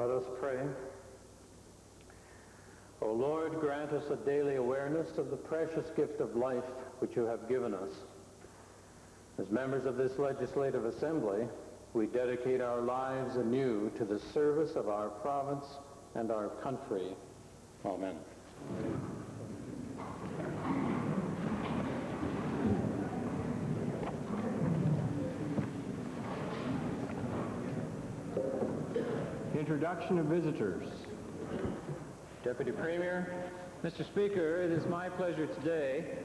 Let us pray. O Lord, grant us a daily awareness of the precious gift of life which you have given us. As members of this legislative assembly, we dedicate our lives anew to the service of our province and our country. Amen. Introduction of visitors. Deputy Premier. Mr. Speaker, it is my pleasure today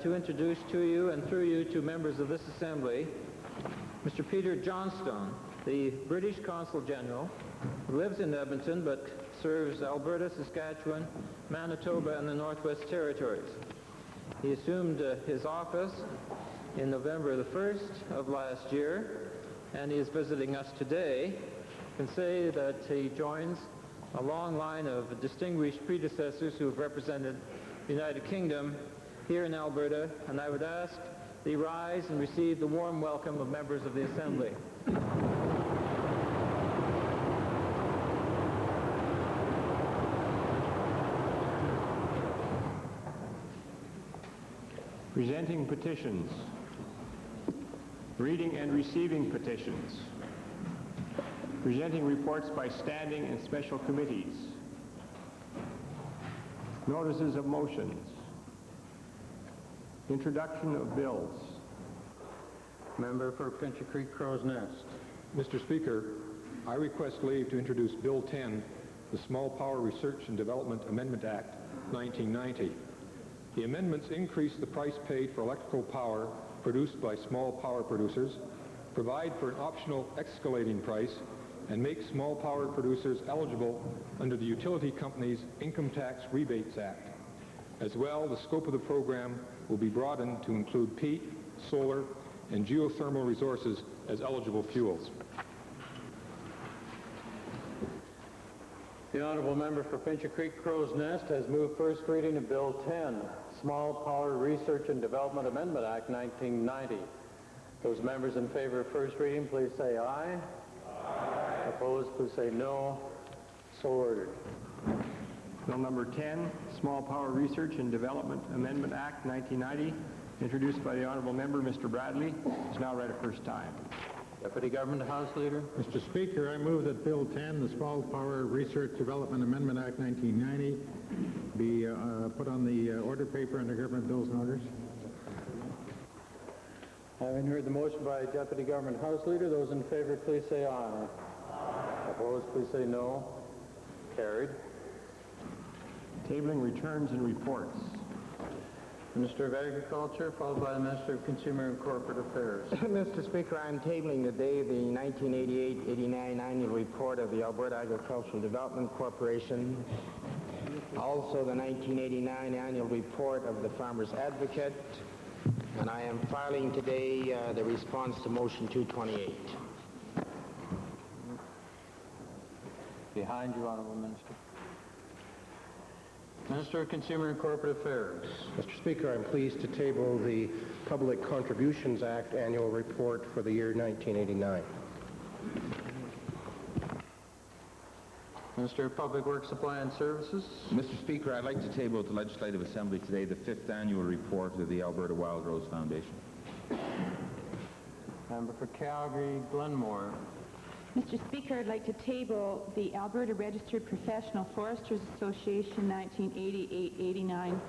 to introduce to you and through you to members of this Assembly, Mr. Peter Johnstone, the British Consul General, who lives in Edmonton but serves Alberta, Saskatchewan, Manitoba, and the Northwest Territories. He assumed his office in November the 1st of last year, and he is visiting us today. I can say that he joins a long line of distinguished predecessors who have represented the United Kingdom here in Alberta, and I would ask that he rise and receive the warm welcome of members of the Assembly. Presenting petitions. Reading and receiving petitions. Presenting reports by standing and special committees. Notices of motions. Introduction of bills. Member for Pincher Creek Crow's Nest. Mr. Speaker, I request leave to introduce Bill 10, the Small Power Research and Development Amendment Act, 1990. The amendments increase the price paid for electrical power produced by small power producers, provide for an optional escalating price, and make small power producers eligible under the Utility Companies Income Tax Rebates Act. As well, the scope of the program will be broadened to include peat, solar, and geothermal resources as eligible fuels. The honourable member for Pincher Creek Crow's Nest has moved first reading of Bill 10, Small Power Research and Development Amendment Act 1990. Those members in favor of first reading, please say aye. Aye. Opposed, please say no. So ordered. Bill number 10, Small Power Research and Development Amendment Act 1990, introduced by the honourable member, Mr. Bradley, is now read a first time. Deputy Government House Leader. Mr. Speaker, I move that Bill 10, the Small Power Research Development Amendment Act 1990, be put on the order paper under Government Bills and Orders. Having heard the motion by Deputy Government House Leader, those in favor, please say aye. Aye. Opposed, please say no. Carried. Tabling returns and reports. Minister of Agriculture, followed by the Minister of Consumer and Corporate Affairs. Mr. Speaker, I'm tabling today the 1988-89 annual report of the Alberta Agricultural Development Corporation, also the 1989 annual report of the Farmers Advocate, and I am filing today the response to Motion 228. Behind you, Honourable Minister. Minister of Consumer and Corporate Affairs. Mr. Speaker, I'm pleased to table the Public Contributions Act annual report for the year 1989. Minister of Public Works Supply and Services. Mr. Speaker, I'd like to table at the Legislative Assembly today the 5th annual report of the Alberta Wild Rose Foundation. Member for Calgary, Glenmore. Mr. Speaker, I'd like to table the Alberta Registered Professional Foresters Association 1988-89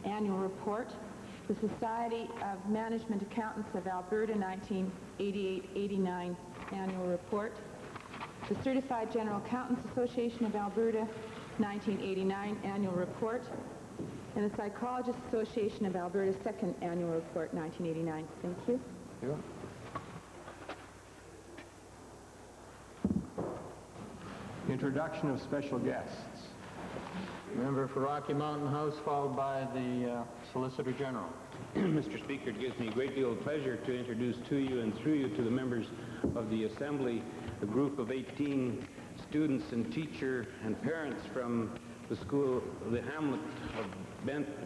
annual report, the Society of Management Accountants of Alberta 1988-89 annual report, the Certified General Accountants Association of Alberta 1989 annual report, and the Psychologists Association of Alberta 2nd annual report 1989. Thank you. Yeah. Introduction of special guests. Member for Rocky Mountain House, followed by the Solicitor General. Mr. Speaker, it gives me a great deal of pleasure to introduce to you and through you to the members of the Assembly a group of 18 students and teacher and parents from the school, the hamlet of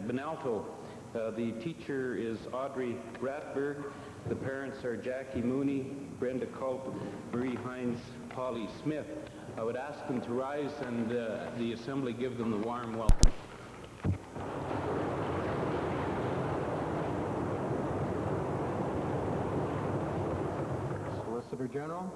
Benalto. The teacher is Audrey Ratberg, The parents are Jackie Mooney, Brenda Culp, Marie Hines, Polly Smith. I would ask them to rise and the Assembly give them the warm welcome. Solicitor General.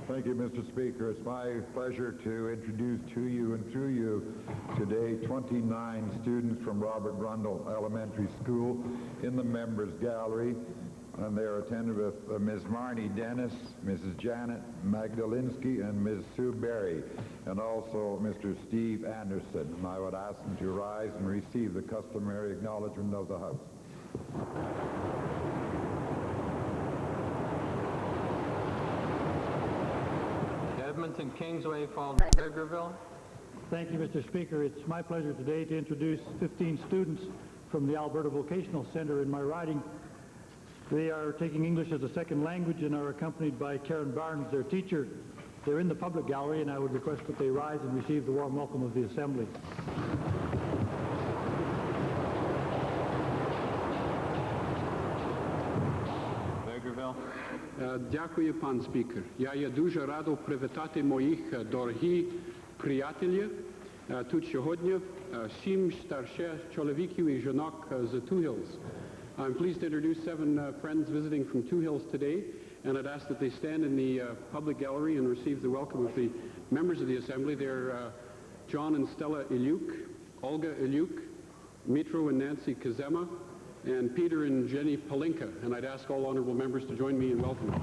Thank you, Mr. Speaker. It's my pleasure to introduce to you and through you today 29 students from Robert Rundle Elementary School in the members gallery, and they're attended with Ms. Marnie Dennis, Mrs. Janet Magdalinsky, and Ms. Sue Berry, and also Mr. Steve Anderson. And I would ask them to rise and receive the customary acknowledgement of the House. Edmonton Kingsway, followed by Edgarville. Thank you, Mr. Speaker. It's my pleasure today to introduce 15 students from the Alberta Vocational Centre in my riding. They are taking English as a second language and are accompanied by Karen Barnes, their teacher. They're in the public gallery, and I would request that they rise and receive the warm welcome of the Assembly. Дякую, пан спікер. Я є дуже радий привітати моїх дорогі приятелів тут сьогодні, 7 старших чоловіків і жінок з Two Hills. I'm pleased to introduce 7 friends visiting from Two Hills today, and I'd ask that they stand in the public gallery and receive the welcome of the members of the Assembly. They're John and Stella Ilyuk, Olga Ilyuk, Mitro and Nancy Kazema, and Peter and Jenny Palinka. And I'd ask all honorable members to join me in welcoming.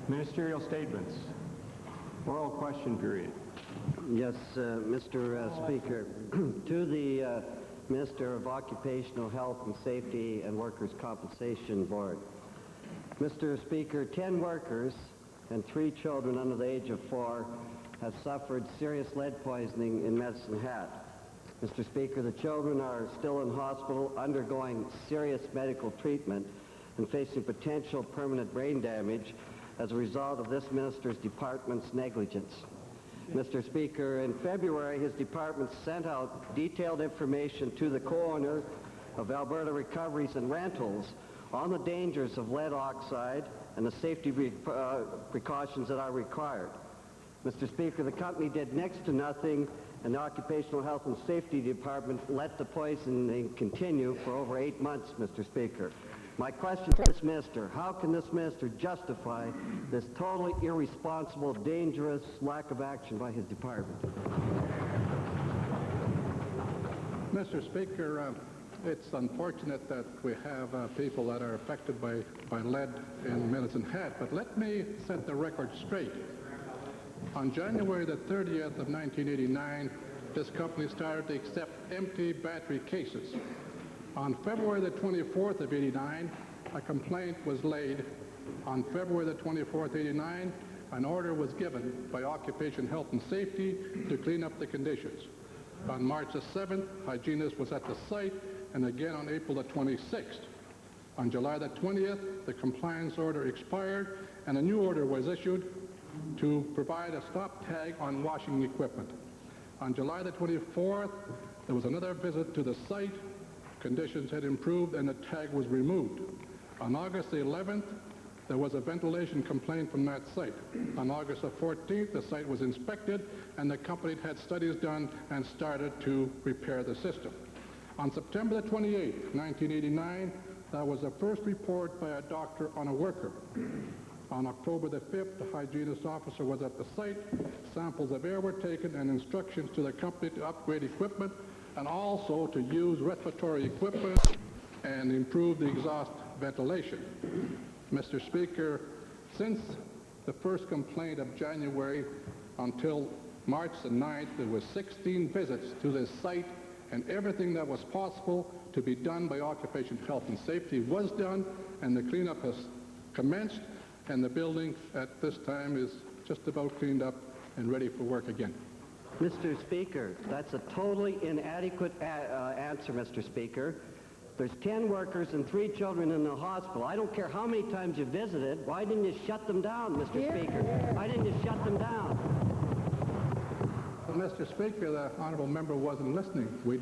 Ministerial statements. Oral question period. Yes, Mr. Speaker. To the Minister of Occupational Health and Safety and Workers' Compensation Board. Mr. Speaker, 10 workers and 3 children under the age of 4 have suffered serious lead poisoning in Medicine Hat. Mr. Speaker, the children are still in hospital undergoing serious medical treatment and facing potential permanent brain damage as a result of this minister's department's negligence. Mr. Speaker, in February, his department sent out detailed information to the co-owner of Alberta Recoveries and Rentals on the dangers of lead oxide and the safety precautions that are required. Mr. Speaker, the company did next to nothing, and the Occupational Health and Safety Department let the poisoning continue for over 8 months, Mr. Speaker. My question to this minister, how can this minister justify this totally irresponsible, dangerous lack of action by his department? Mr. Speaker, it's unfortunate that we have people that are affected by lead in Medicine Hat, but let me set the record straight. On January the 30th of 1989, this company started to accept empty battery cases. On February the 24th of 89, a complaint was laid. On February the 24th, 89, an order was given by Occupation Health and Safety to clean up the conditions. On March the 7th, hygienist was at the site, and again on April the 26th. On July the 20th, the compliance order expired, and a new order was issued to provide a stop tag on washing equipment. On July the 24th, there was another visit to the site. Conditions had improved and the tag was removed. On August the 11th, there was a ventilation complaint from that site. On August the 14th, the site was inspected and the company had studies done and started to repair the system. On September the 28th, 1989, there was a first report by a doctor on a worker. On October the 5th, the hygienist officer was at the site. Samples of air were taken and instructions to the company to upgrade equipment and also to use respiratory equipment and improve the exhaust ventilation. Mr. Speaker, since the first complaint of January until March the 9th, there were 16 visits to this site, and everything that was possible to be done by Occupation Health and Safety was done, and the cleanup has commenced, and the building at this time is just about cleaned up and ready for work again. Mr. Speaker, that's a totally inadequate answer, Mr. Speaker. There's 10 workers and 3 children in the hospital. I don't care how many times you visited. Why didn't you shut them down, Mr. Speaker? Why didn't you shut them down? Mr. Speaker, the honourable member wasn't listening. We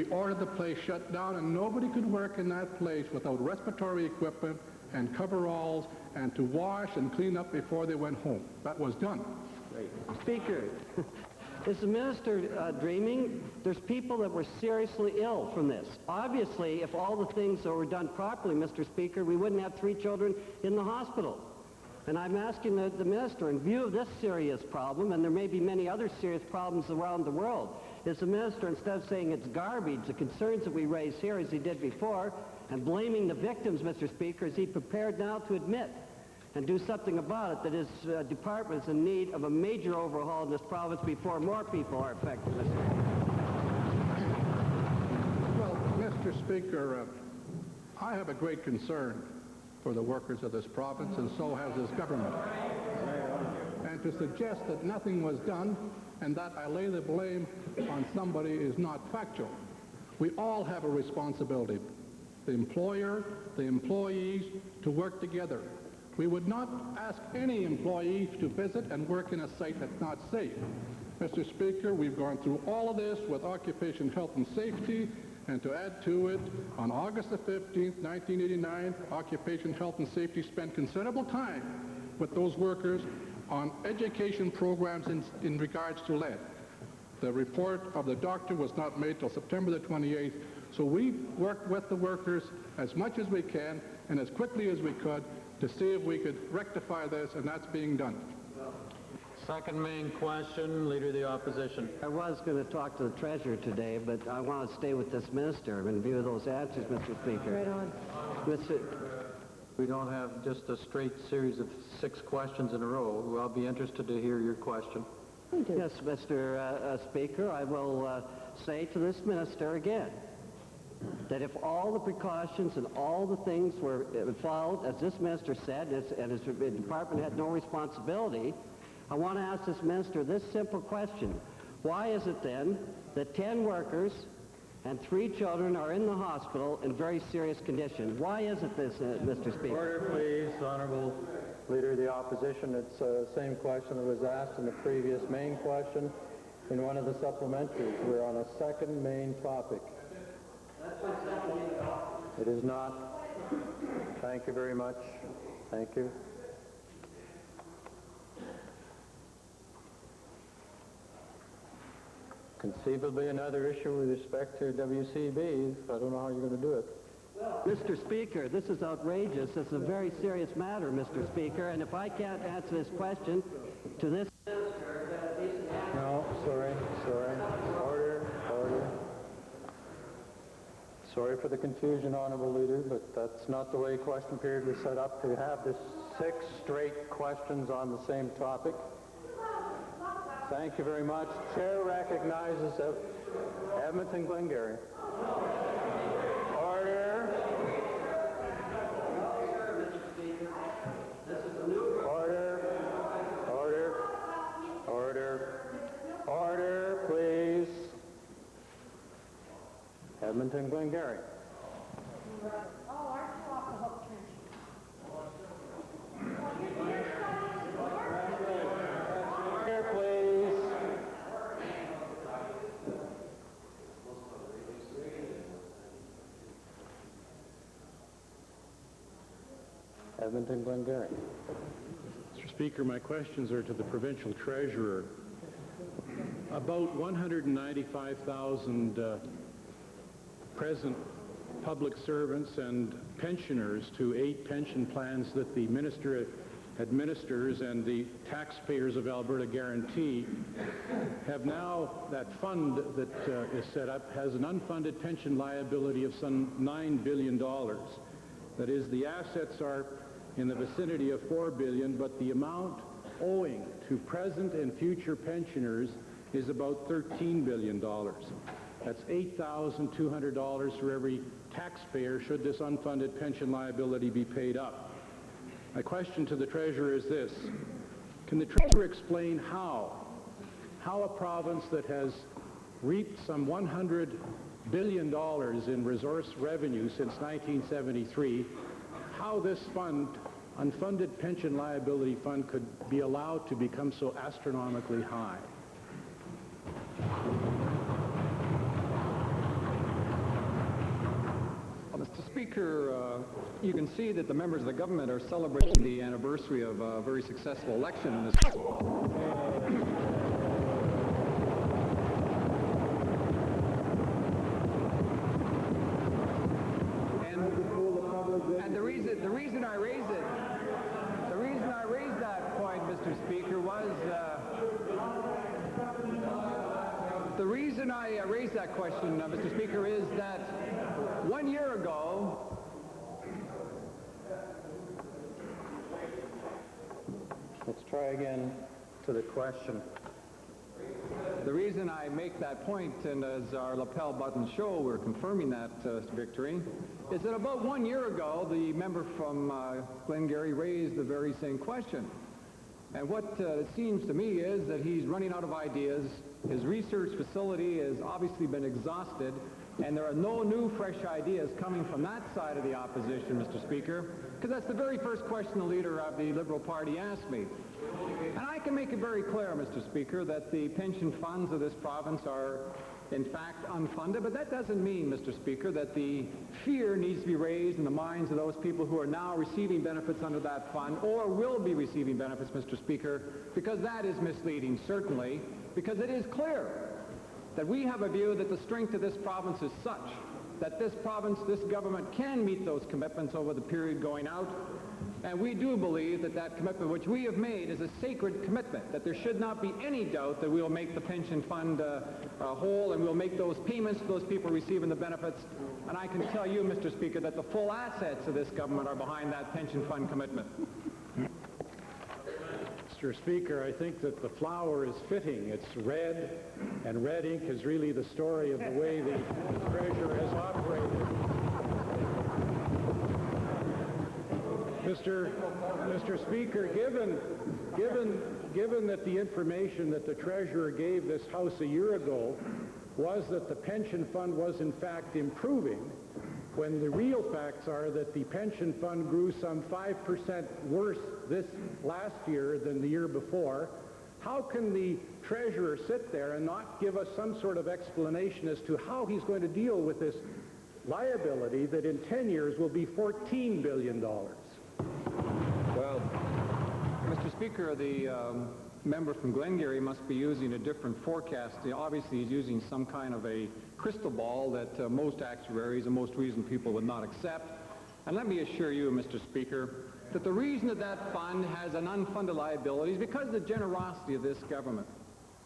ordered the place shut down, and nobody could work in that place without respiratory equipment and coveralls and to wash and clean up before they went home. That was done. Speaker, is the minister dreaming? There's people that were seriously ill from this. Obviously, if all the things were done properly, Mr. Speaker, we wouldn't have 3 children in the hospital. And I'm asking the minister, in view of this serious problem, and there may be many other serious problems around the world, is the minister, instead of saying it's garbage, the concerns that we raise here, as he did before, and blaming the victims, Mr. Speaker, is he prepared now to admit and do something about it, that his department is in need of a major overhaul in this province before more people are affected, Mr. Speaker? Well, Mr. Speaker, I have a great concern for the workers of this province, and so has this government. And to suggest that nothing was done and that I lay the blame on somebody is not factual. We all have a responsibility, the employer, the employees, to work together. We would not ask any employee to visit and work in a site that's not safe. Mr. Speaker, we've gone through all of this with Occupation Health and Safety, and to add to it, on August the 15th, 1989, Occupation Health and Safety spent considerable time with those workers on education programs in regards to lead. The report of the doctor was not made till September the 28th, so we worked with the workers as much as we can and as quickly as we could to see if we could rectify this, and that's being done. Second main question, Leader of the Opposition. I was going to talk to the Treasurer today, but I want to stay with this minister in view of those answers, Mr. Speaker. Right on. We don't have just a straight series of 6 questions in a row. I'll be interested to hear your question. Yes, Mr. Speaker, I will say to this minister again that if all the precautions and all the things were followed, as this minister said, and his department had no responsibility, I want to ask this minister this simple question. Why is it then that 10 workers and 3 children are in the hospital in very serious condition? Why is it this, Mr. Speaker? Order, please, Honourable Leader of the Opposition. It's the same question that was asked in the previous main question in one of the supplementaries. We're on a second main topic. It is not. Thank you very much. Thank you. Conceivably another issue with respect to WCB. I don't know how you're going to do it. Mr. Speaker, this is outrageous. It's a very serious matter, Mr. Speaker, and if I can't answer this question to this minister... No, sorry. Order. Sorry for the confusion, Honourable Leader, but that's not the way question period was set up, to have this 6 straight questions on the same topic. Thank you very much. Chair recognizes Edmonton Glengarry. Order. Order, please. Edmonton Glengarry. Order, please. Edmonton Glengarry. Mr. Speaker, my questions are to the provincial treasurer. About 195,000 present public servants and pensioners to 8 pension plans that the minister administers and the taxpayers of Alberta guarantee have now, that fund that is set up has an unfunded pension liability of some $9 billion. That is, the assets are in the vicinity of $4 billion, but the amount owing to present and future pensioners is about $13 billion. That's $8,200 for every taxpayer should this unfunded pension liability be paid up. My question to the Treasurer is this. Can the Treasurer explain how a province that has reaped some $100 billion in resource revenue since 1973, how this fund, unfunded pension liability fund, could be allowed to become so astronomically high? Speaker, you can see that the members of the government are celebrating the anniversary of a very successful election in this. And the reason I raised that point, Mr. Speaker, was the reason I raised that question, Mr. Speaker, is that 1 year ago, Let's try again to the question. the reason I make that point, and as our lapel buttons show, we're confirming that victory, is that about 1 year ago, the member from Glengarry raised the very same question. And what it seems to me is that he's running out of ideas. His research facility has obviously been exhausted, and there are no new fresh ideas coming from that side of the opposition, Mr. Speaker, because that's the very first question the leader of the Liberal Party asked me. And I can make it very clear, Mr. Speaker, that the pension funds of this province are in fact unfunded, but that doesn't mean, Mr. Speaker, that the fear needs to be raised in the minds of those people who are now receiving benefits under that fund or will be receiving benefits, Mr. Speaker, because that is misleading, certainly, because it is clear that we have a view that the strength of this province is such that this province, this government can meet those commitments over the period going out. And we do believe that that commitment which we have made is a sacred commitment, that there should not be any doubt that we will make the pension fund whole and we will make those payments to those people receiving the benefits. And I can tell you, Mr. Speaker, that the full assets of this government are behind that pension fund commitment. Mr. Speaker, I think that the flower is fitting. It's red, and red ink is really the story of the way the Treasurer has operated. Mr. Speaker, given that the information that the Treasurer gave this House a year ago was that the pension fund was in fact improving, when the real facts are that the pension fund grew some 5% worse this last year than the year before, how can the Treasurer sit there and not give us some sort of explanation as to how he's going to deal with this liability that in 10 years will be $14 billion? Well, Mr. Speaker, the member from Glengarry must be using a different forecast. Obviously, he's using some kind of a crystal ball that most actuaries and most reasoned people would not accept. And let me assure you, Mr. Speaker, that the reason that that fund has an unfunded liability is because of the generosity of this government.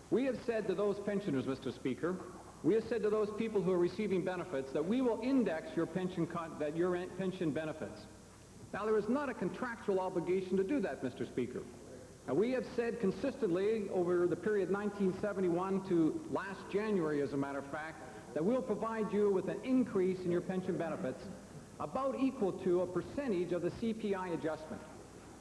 We have said to those pensioners, Mr. Speaker, we have said to those people who are receiving benefits that we will index your pension benefits. Now, there is not a contractual obligation to do that, Mr. Speaker. Now, we have said consistently over the period 1971 to last January, as a matter of fact, that we'll provide you with an increase in your pension benefits about equal to a percentage of the CPI adjustment.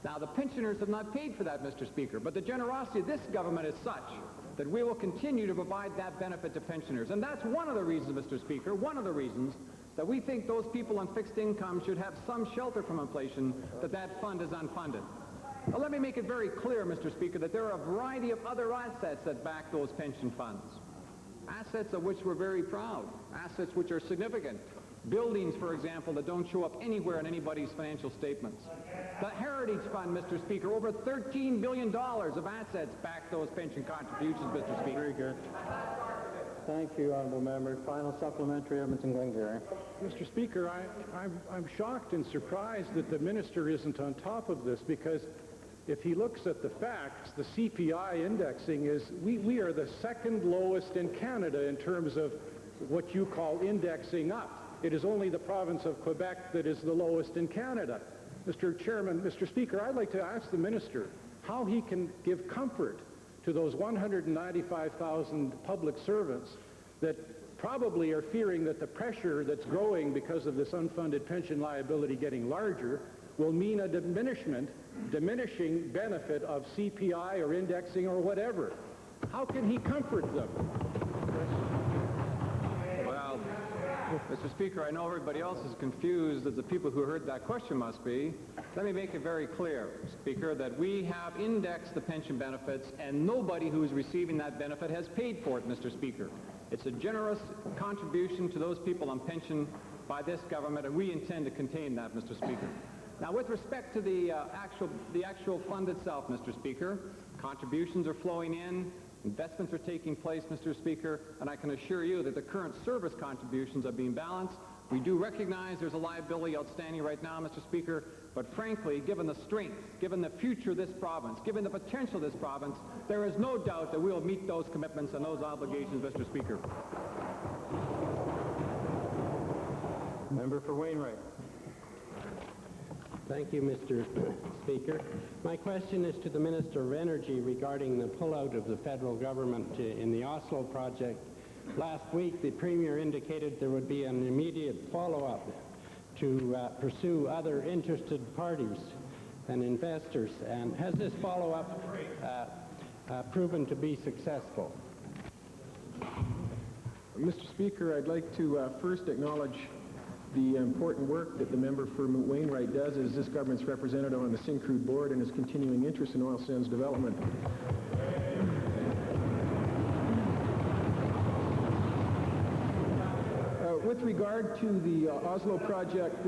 Now, the pensioners have not paid for that, Mr. Speaker, but the generosity of this government is such that we will continue to provide that benefit to pensioners. And that's one of the reasons, Mr. Speaker, one of the reasons that we think those people on fixed income should have some shelter from inflation, that fund is unfunded. Now, let me make it very clear, Mr. Speaker, that there are a variety of other assets that back those pension funds. Assets of which we're very proud. Assets which are significant. Buildings, for example, that don't show up anywhere in anybody's financial statements. The Heritage Fund, Mr. Speaker, over $13 billion of assets back those pension contributions, Mr. Speaker. Very good. Thank you, Honourable Member. Final supplementary, Edmonton Glengarry. Mr. Speaker, I'm shocked and surprised that the minister isn't on top of this, because if he looks at the facts, the CPI indexing is, we are the second lowest in Canada in terms of what you call indexing up. It is only the province of Quebec that is the lowest in Canada. Mr. Chairman, Mr. Speaker, I'd like to ask the minister how he can give comfort to those 195,000 public servants that probably are fearing that the pressure that's growing because of this unfunded pension liability getting larger will mean a diminishing benefit of CPI or indexing or whatever. How can he comfort them? Well, Mr. Speaker, I know everybody else is confused, as the people who heard that question must be. Let me make it very clear, Speaker, that we have indexed the pension benefits, and nobody who is receiving that benefit has paid for it, Mr. Speaker. It's a generous contribution to those people on pension by this government, and we intend to contain that, Mr. Speaker. Now, with respect to the actual fund itself, Mr. Speaker, contributions are flowing in, investments are taking place, Mr. Speaker, and I can assure you that the current service contributions are being balanced. We do recognize there's a liability outstanding right now, Mr. Speaker, but frankly, given the strength, given the future of this province, given the potential of this province, there is no doubt that we will meet those commitments and those obligations, Mr. Speaker. Member for Wainwright. Thank you, Mr. Speaker. My question is to the Minister of Energy regarding the pullout of the federal government in the Oslo project. Last week, the Premier indicated there would be an immediate follow-up to pursue other interested parties and investors. And has this follow-up proven to be successful? Mr. Speaker, I'd like to first acknowledge the important work that the member for Wainwright does as this government's representative on the Syncrude board and his continuing interest in oil sands development. With regard to the Oslo project,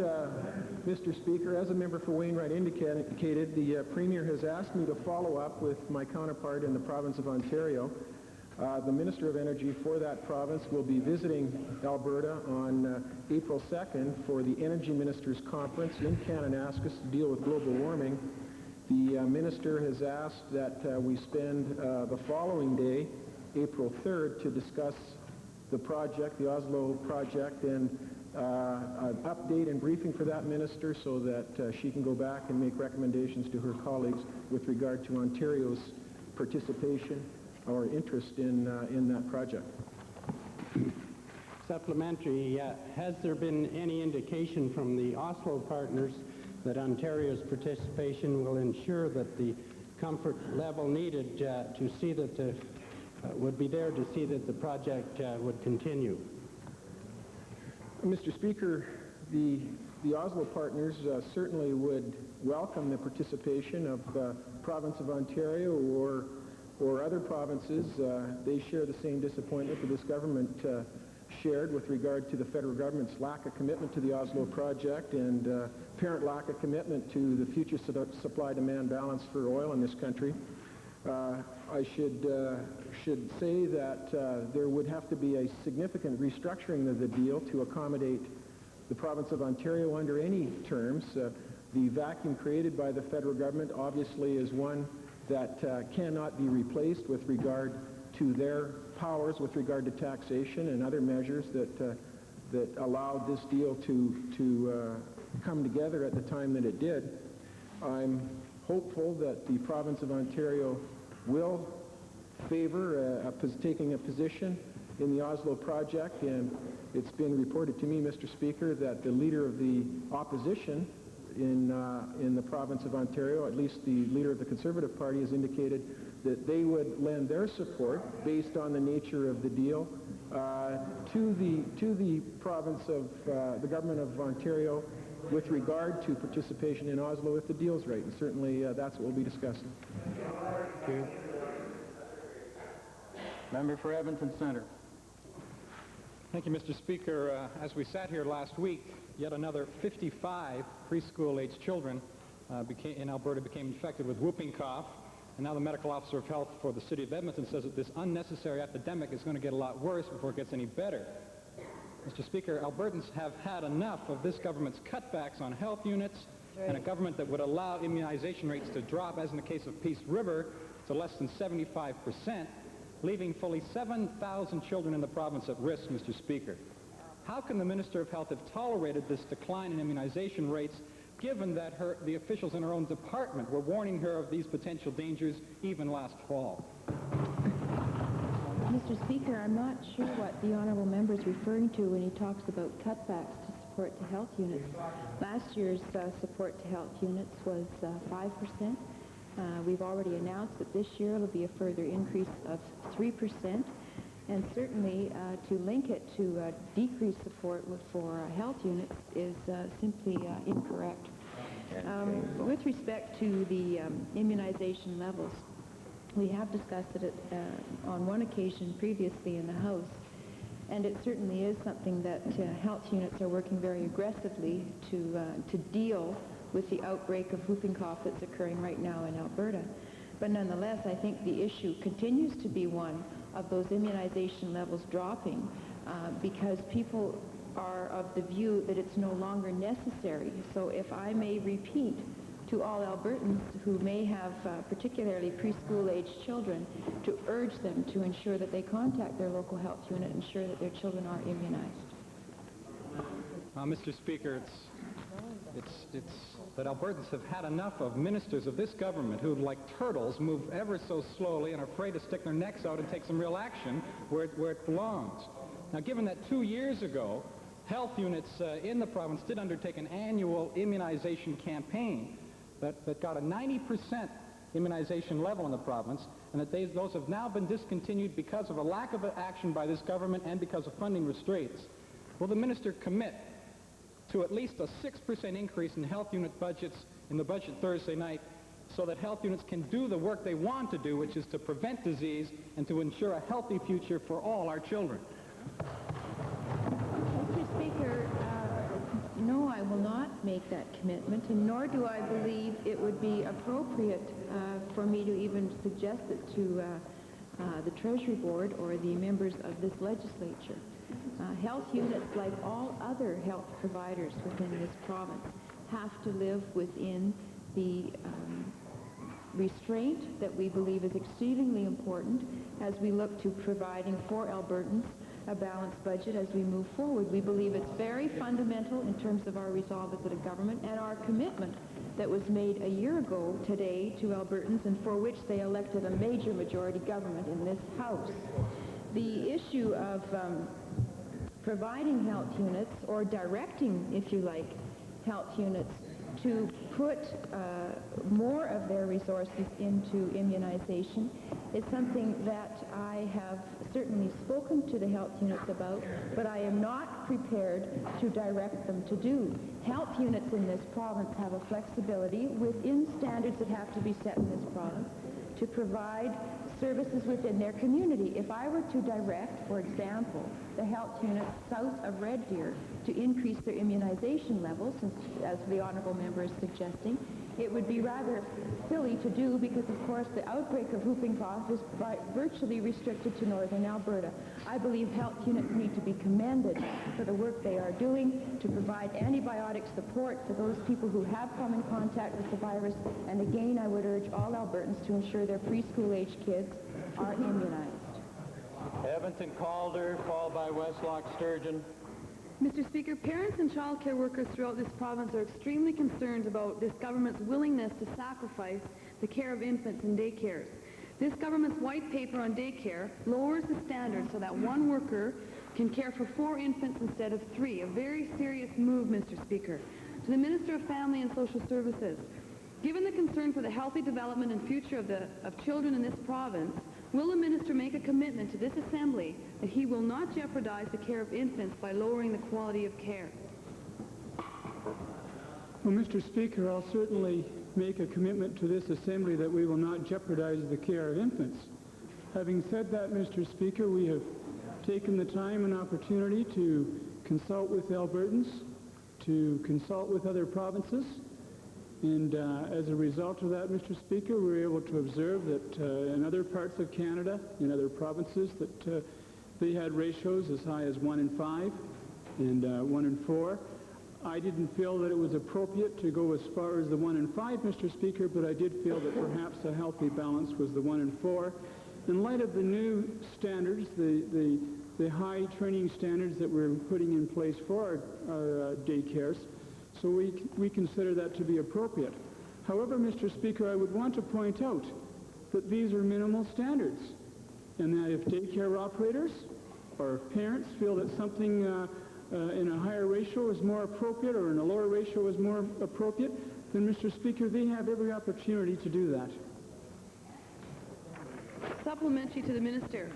Mr. Speaker, as a member for Wainwright indicated, the Premier has asked me to follow up with my counterpart in the province of Ontario. The Minister of Energy for that province will be visiting Alberta on April 2nd for the Energy Ministers Conference in Kananaskis to deal with global warming. The Minister has asked that we spend the following day, April 3rd, to discuss the project, the Oslo project, and an update and briefing for that Minister so that she can go back and make recommendations to her colleagues with regard to Ontario's participation or interest in that project. Supplementary, has there been any indication from the Oslo partners that Ontario's participation will ensure that the comfort level needed to see that would be there to see that the project would continue? Mr. Speaker, the Oslo partners certainly would welcome the participation of the province of Ontario or other provinces. They share the same disappointment that this government shared with regard to the federal government's lack of commitment to the Oslo project and apparent lack of commitment to the future supply-demand balance for oil in this country. I should say that there would have to be a significant restructuring of the deal to accommodate the province of Ontario under any terms. The vacuum created by the federal government obviously is one that cannot be replaced with regard to their powers with regard to taxation and other measures that allowed this deal to come together at the time that it did. I'm hopeful that the province of Ontario will favor taking a position in the Oslo project, and it's been reported to me, Mr. Speaker, that the leader of the opposition in the province of Ontario, at least the leader of the Conservative Party, has indicated that they would lend their support based on the nature of the deal to the province of the government of Ontario with regard to participation in Oslo if the deal's right, and certainly that's what we'll be discussing. Thank you. Member for Edmonton Centre. Thank you, Mr. Speaker. As we sat here last week, yet another 55 preschool-aged children in Alberta became infected with whooping cough, and now the medical officer of health for the city of Edmonton says that this unnecessary epidemic is going to get a lot worse before it gets any better. Mr. Speaker, Albertans have had enough of this government's cutbacks on health units and a government that would allow immunization rates to drop, as in the case of Peace River, to less than 75%, leaving fully 7,000 children in the province at risk, Mr. Speaker. How can the Minister of Health have tolerated this decline in immunization rates, given that the officials in her own department were warning her of these potential dangers even last fall? Mr. Speaker, I'm not sure what the honourable member is referring to when he talks about cutbacks to support to health units. Last year's support to health units was 5%. We've already announced that this year it'll be a further increase of 3%, and certainly to link it to decreased support for health units is simply incorrect. With respect to the immunization levels, we have discussed it on one occasion previously in the House, and it certainly is something that health units are working very aggressively to deal with the outbreak of whooping cough that's occurring right now in Alberta. But nonetheless, I think the issue continues to be one of those immunization levels dropping because people are of the view that it's no longer necessary. So if I may repeat to all Albertans who may have particularly preschool-aged children, to urge them to ensure that they contact their local health unit, ensure that their children are immunized. Mr. Speaker, it's that Albertans have had enough of ministers of this government who, like turtles, move ever so slowly and are afraid to stick their necks out and take some real action where it belongs. Now, given that 2 years ago, health units in the province did undertake an annual immunization campaign that got a 90% immunization level in the province, and that those have now been discontinued because of a lack of action by this government and because of funding restraints. Will the minister commit to at least a 6% increase in health unit budgets in the budget Thursday night so that health units can do the work they want to do, which is to prevent disease and to ensure a healthy future for all our children? Mr. Speaker, no, I will not make that commitment, and nor do I believe it would be appropriate for me to even suggest it to the Treasury Board or the members of this legislature. Health units, like all other health providers within this province, have to live within the restraint that we believe is exceedingly important as we look to providing for Albertans a balanced budget as we move forward. We believe it's very fundamental in terms of our resolve as a government and our commitment that was made a year ago today to Albertans and for which they elected a major majority government in this House. The issue of providing health units, or directing, if you like, health units to put more of their resources into immunization is something that I have certainly spoken to the health units about, but I am not prepared to direct them to do. Health units in this province have a flexibility within standards that have to be set in this province to provide services within their community. If I were to direct, for example, the health units south of Red Deer to increase their immunization levels, as the honourable member is suggesting, it would be rather silly to do because, of course, the outbreak of whooping cough is virtually restricted to northern Alberta. I believe health units need to be commended for the work they are doing to provide antibiotic support for those people who have come in contact with the virus. And again, I would urge all Albertans to ensure their preschool-aged kids are immunized. Edmonton Calder, followed by Westlock Sturgeon. Mr. Speaker, parents and child care workers throughout this province are extremely concerned about this government's willingness to sacrifice the care of infants in daycares. This government's white paper on daycare lowers the standards so that one worker can care for 4 infants instead of 3, a very serious move, Mr. Speaker. To the Minister of Family and Social Services, given the concern for the healthy development and future of children in this province, will the minister make a commitment to this Assembly that he will not jeopardize the care of infants by lowering the quality of care? Well, Mr. Speaker, I'll certainly make a commitment to this Assembly that we will not jeopardize the care of infants. Having said that, Mr. Speaker, we have taken the time and opportunity to consult with Albertans, to consult with other provinces, and as a result of that, Mr. Speaker, we were able to observe that in other parts of Canada, in other provinces, that they had ratios as high as 1 in 5 and 1 in 4. I didn't feel that it was appropriate to go as far as the 1 in 5, Mr. Speaker, but I did feel that perhaps a healthy balance was the 1 in 4. In light of the new standards, the high training standards that we're putting in place for our daycares, so we consider that to be appropriate. However, Mr. Speaker, I would want to point out that these are minimal standards, and that if daycare operators or if parents feel that something in a higher ratio is more appropriate or in a lower ratio is more appropriate, then, Mr. Speaker, they have every opportunity to do that. Supplementary to the minister.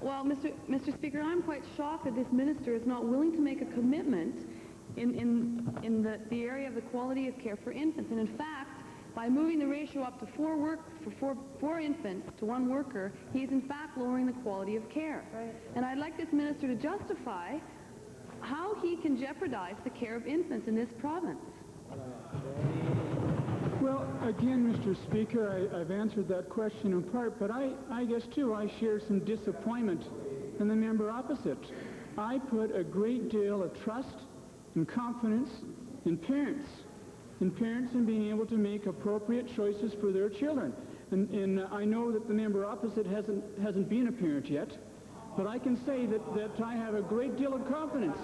Well, Mr. Speaker, I'm quite shocked that this minister is not willing to make a commitment in the area of the quality of care for infants. And in fact, By moving the ratio up to four infants to one worker, he is in fact lowering the quality of care. Right. And I'd like this minister to justify how he can jeopardize the care of infants in this province. Well, again, Mr. Speaker, I've answered that question in part, but I guess, too, I share some disappointment in the member opposite. I put a great deal of trust and confidence in parents in being able to make appropriate choices for their children. And I know that the member opposite hasn't been a parent yet, but I can say that I have a great deal of confidence,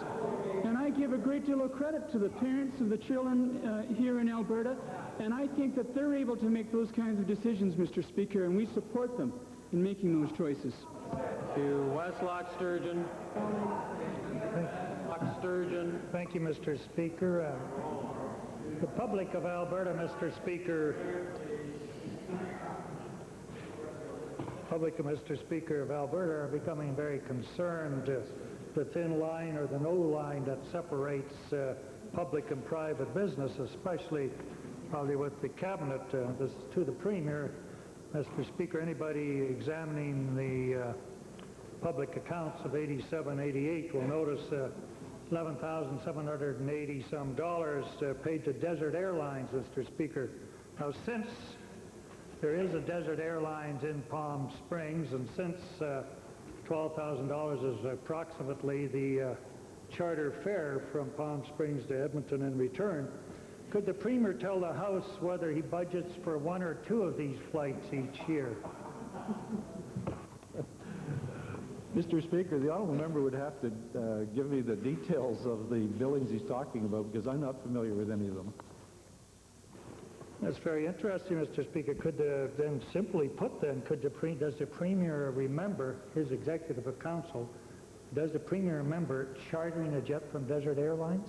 and I give a great deal of credit to the parents of the children here in Alberta, and I think that they're able to make those kinds of decisions, Mr. Speaker, and we support them in making those choices. To Westlock Sturgeon. Thank you, Mr. Speaker. The public of Alberta, Mr. Speaker, of Alberta are becoming very concerned. The thin line or the no line that separates public and private business, especially probably with the cabinet. This to the Premier, Mr. Speaker, anybody examining the public accounts of 87-88 will notice $11,780 some dollars paid to Desert Airlines, Mr. Speaker. Now, since there is a Desert Airlines in Palm Springs, and since $12,000 is approximately the charter fare from Palm Springs to Edmonton in return, could the Premier tell the House whether he budgets for one or two of these flights each year? Mr. Speaker, the honourable member would have to give me the details of the billings he's talking about, because I'm not familiar with any of them. That's very interesting, Mr. Speaker. Could then simply put then, does the Premier remember, his executive of council, does the Premier remember chartering a jet from Desert Airlines?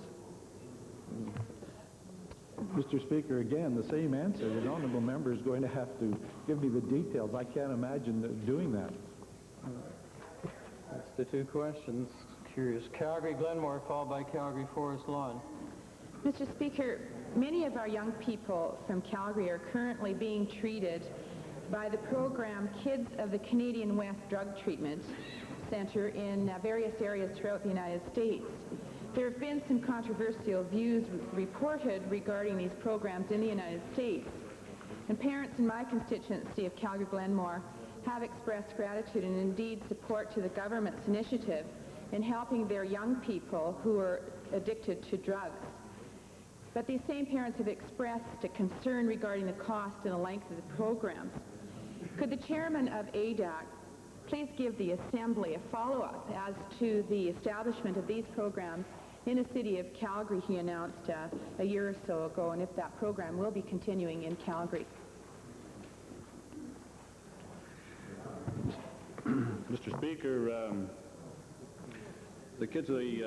Mr. Speaker, again, the same answer. The honourable member is going to have to give me the details. I can't imagine doing that. That's the two questions. Curious. Calgary Glenmore, followed by Calgary Forest Lawn. Mr. Speaker, many of our young people from Calgary are currently being treated by the program Kids of the Canadian West Drug Treatment Center in various areas throughout the United States. There have been some controversial views reported regarding these programs in the United States. And parents in my constituency of Calgary Glenmore have expressed gratitude and indeed support to the government's initiative in helping their young people who are addicted to drugs. But these same parents have expressed a concern regarding the cost and the length of the programs. Could the chairman of ADAC please give the Assembly a follow-up as to the establishment of these programs in the city of Calgary, he announced a year or so ago, and if that program will be continuing in Calgary? Mr. Speaker, the Kids of the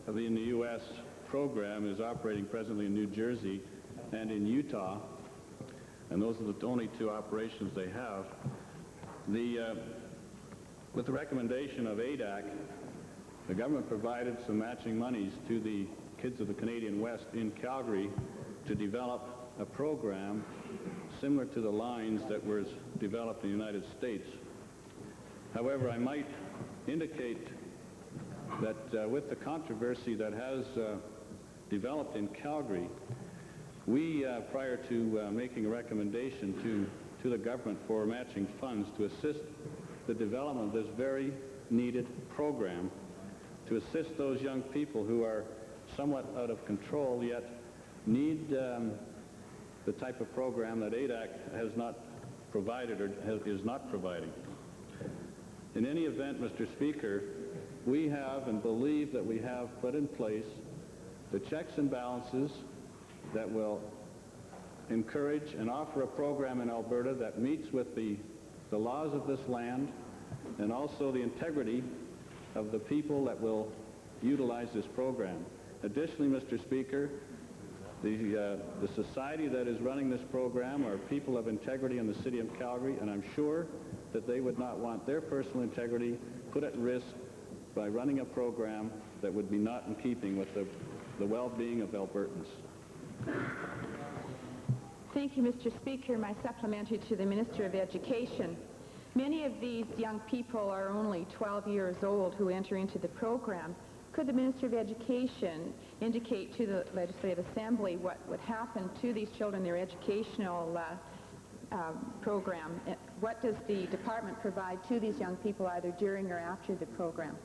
in the U.S. program is operating presently in New Jersey and in Utah, and those are the only two operations they have. With the recommendation of ADAC, the government provided some matching monies to the Kids of the Canadian West in Calgary to develop a program similar to the lines that was developed in the United States. However, I might indicate that with the controversy that has developed in Calgary, we, prior to making a recommendation to the government for matching funds to assist the development of this very needed program, to assist those young people who are somewhat out of control yet need the type of program that ADAC has not provided or is not providing. In any event, Mr. Speaker, we have and believe that we have put in place the checks and balances that will encourage and offer a program in Alberta that meets with the laws of this land and also the integrity of the people that will utilize this program. Additionally, Mr. Speaker, the society that is running this program are people of integrity in the city of Calgary, and I'm sure that they would not want their personal integrity put at risk by running a program that would be not in keeping with the well-being of Albertans. Thank you, Mr. Speaker. My supplementary to the Minister of Education. Many of these young people are only 12 years old who enter into the program. Could the Minister of Education indicate to the Legislative Assembly what would happen to these children, their educational program? What does the department provide to these young people either during or after the program?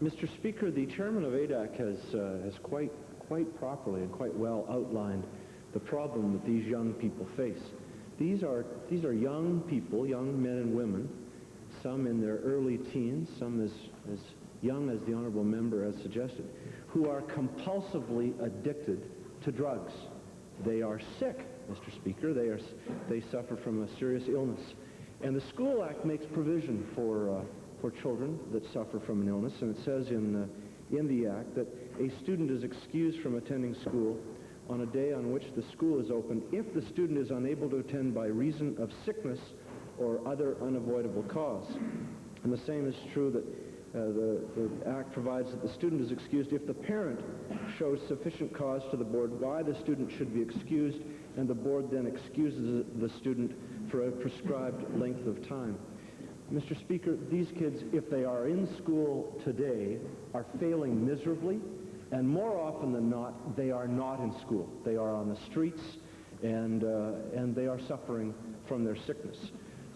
Mr. Speaker, the chairman of ADAC has quite properly and quite well outlined the problem that these young people face. These are young people, young men and women, some in their early teens, some as young as the honourable member has suggested, who are compulsively addicted to drugs. They are sick, Mr. Speaker. They suffer from a serious illness. And the School Act makes provision for children that suffer from an illness, and it says in the Act that a student is excused from attending school on a day on which the school is open if the student is unable to attend by reason of sickness or other unavoidable cause. And the same is true that the Act provides that the student is excused if the parent shows sufficient cause to the board why the student should be excused, and the board then excuses the student for a prescribed length of time. Mr. Speaker, these kids, if they are in school today, are failing miserably, and more often than not, they are not in school. They are on the streets, and they are suffering from their sickness.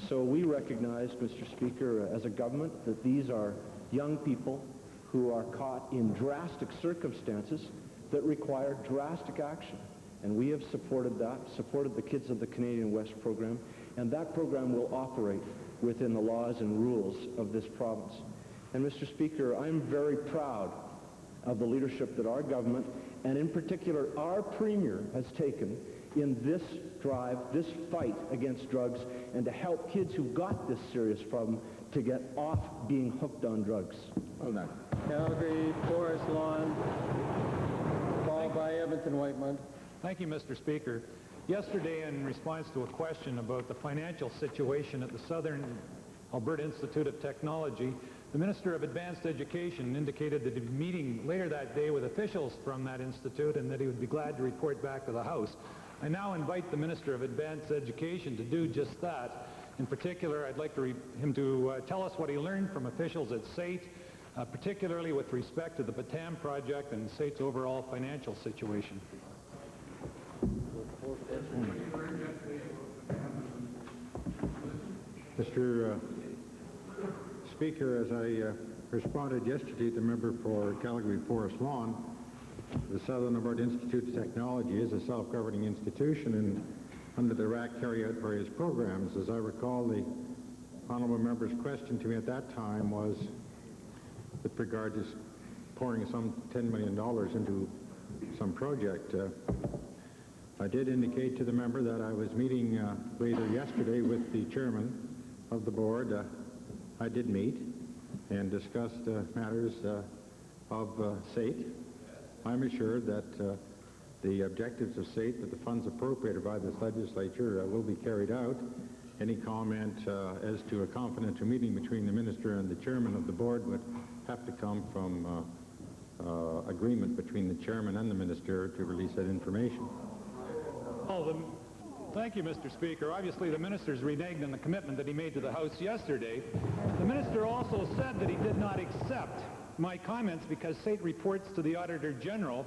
So we recognize, Mr. Speaker, as a government, that these are young people who are caught in drastic circumstances that require drastic action. And we have supported that, supported the Kids of the Canadian West program, and that program will operate within the laws and rules of this province. And Mr. Speaker, I'm very proud of the leadership that our government, and in particular our Premier, has taken in this drive, this fight against drugs, and to help kids who've got this serious problem to get off being hooked on drugs. Well done. Calgary, Forest Lawn, followed by Edmonton-Whitemud. Thank you, Mr. Speaker. Yesterday, in response to a question about the financial situation at the Southern Alberta Institute of Technology, the Minister of Advanced Education indicated that he'd be meeting later that day with officials from that institute and that he would be glad to report back to the House. I now invite the Minister of Advanced Education to do just that. In particular, I'd like him to tell us what he learned from officials at SAIT, particularly with respect to the Batam project and SAIT's overall financial situation. Mr. Speaker, as I responded yesterday to the member for Calgary Forest Lawn, the Southern Alberta Institute of Technology is a self-governing institution, and under the RAC carry out various programs. As I recall, the honourable member's question to me at that time was with regard to pouring some $10 million into some project. I did indicate to the member that I was meeting later yesterday with the chairman of the board. I did meet and discussed matters of SAIT. I'm assured that the objectives of SAIT, that the funds appropriated by this legislature will be carried out. Any comment as to a confidential meeting between the minister and the chairman of the board would have to come from agreement between the chairman and the minister to release that information. Thank you, Mr. Speaker. Obviously, the minister's reneged on the commitment that he made to the House yesterday. The minister also said that he did not accept my comments because SAIT reports to the Auditor General,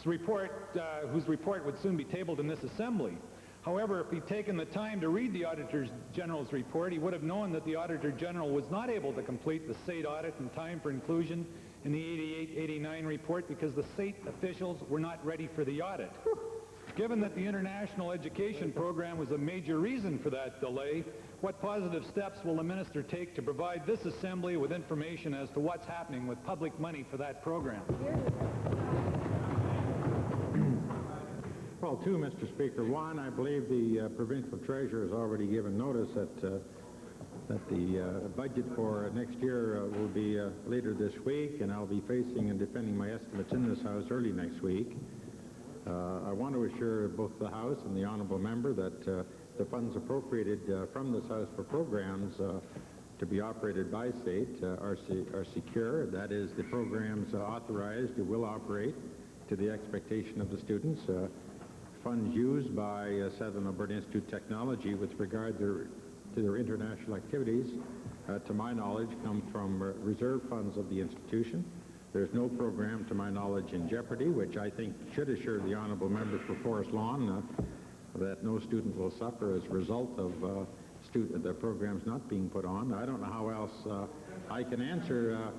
whose report would soon be tabled in this Assembly. However, if he'd taken the time to read the Auditor General's report, he would have known that the Auditor General was not able to complete the SAIT audit in time for inclusion in the 88-89 report because the SAIT officials were not ready for the audit. Given that the international education program was a major reason for that delay, what positive steps will the minister take to provide this Assembly with information as to what's happening with public money for that program? Well, two, Mr. Speaker. One, I believe the provincial treasurer has already given notice that the budget for next year will be later this week, and I'll be facing and defending my estimates in this House early next week. I want to assure both the House and the honourable member that the funds appropriated from this House for programs to be operated by SAIT are secure. That is, the programs authorized will operate to the expectation of the students. Funds used by Southern Alberta Institute of Technology with regard to their international activities, to my knowledge, come from reserve funds of the institution. There's no program, to my knowledge, in jeopardy, which I think should assure the honourable member for Forest Lawn that no student will suffer as a result of the programs not being put on. I don't know how else I can answer,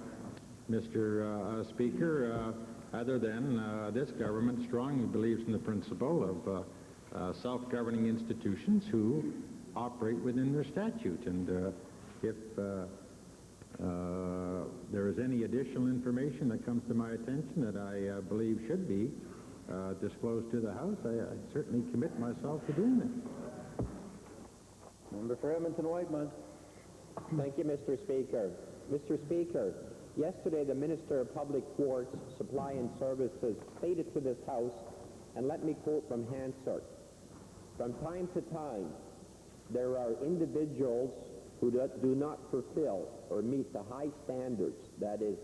Mr. Speaker, other than this government strongly believes in the principle of self-governing institutions who operate within their statute. And if there is any additional information that comes to my attention that I believe should be disclosed to the House, I certainly commit myself to doing that. Member for Edmonton-Whitemud. Thank you, Mr. Speaker. Mr. Speaker, yesterday the Minister of Public Works, Supply and Services stated to this House, and let me quote from Hansard, "From time to time, there are individuals who do not fulfill or meet the high standards that is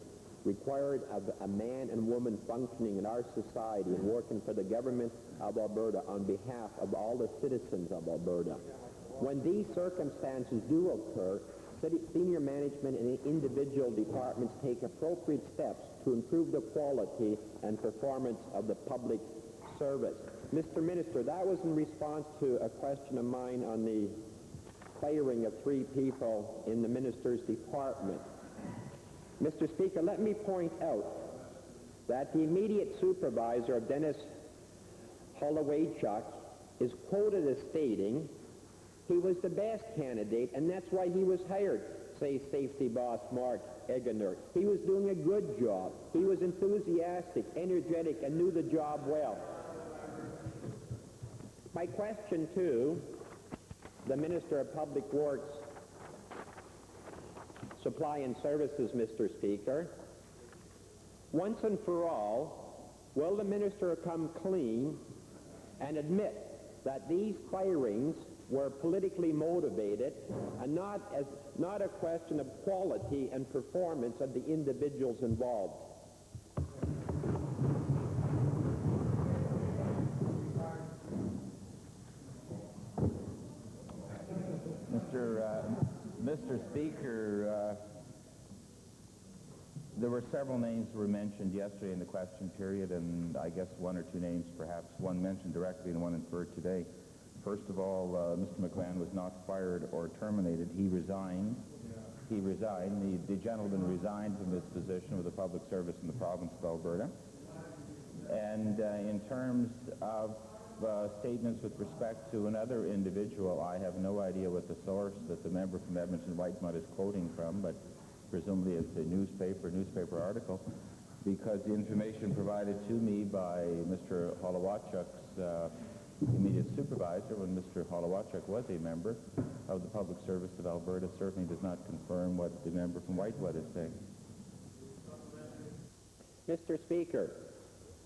required of a man and woman functioning in our society and working for the government of Alberta on behalf of all the citizens of Alberta. When these circumstances do occur, senior management and individual departments take appropriate steps to improve the quality and performance of the public service." Mr. Minister, that was in response to a question of mine on the firing of 3 people in the minister's department. Mr. Speaker, let me point out that the immediate supervisor of Dennis Hollowaychuk is quoted as stating he was the best candidate, and that's why he was hired, say safety boss Mark Egener. He was doing a good job. He was enthusiastic, energetic, and knew the job well. My question to the Minister of Public Works, Supply and Services, Mr. Speaker, once and for all, will the minister come clean and admit that these firings were politically motivated and not a question of quality and performance of the individuals involved? Mr. Speaker, there were several names that were mentioned yesterday in the question period, and I guess 1 or 2 names, perhaps one mentioned directly and one inferred today. First of all, Mr. McMahon was not fired or terminated. He resigned. The gentleman resigned from his position with the public service in the province of Alberta. And in terms of statements with respect to another individual, I have no idea what the source that the member from Edmonton-Whitemud is quoting from, but presumably it's a newspaper article, because the information provided to me by Mr. Hollowaychuk's immediate supervisor, when Mr. Hollowaychuk was a member of the public service of Alberta, certainly does not confirm what the member from Whitemud is saying. Mr. Speaker,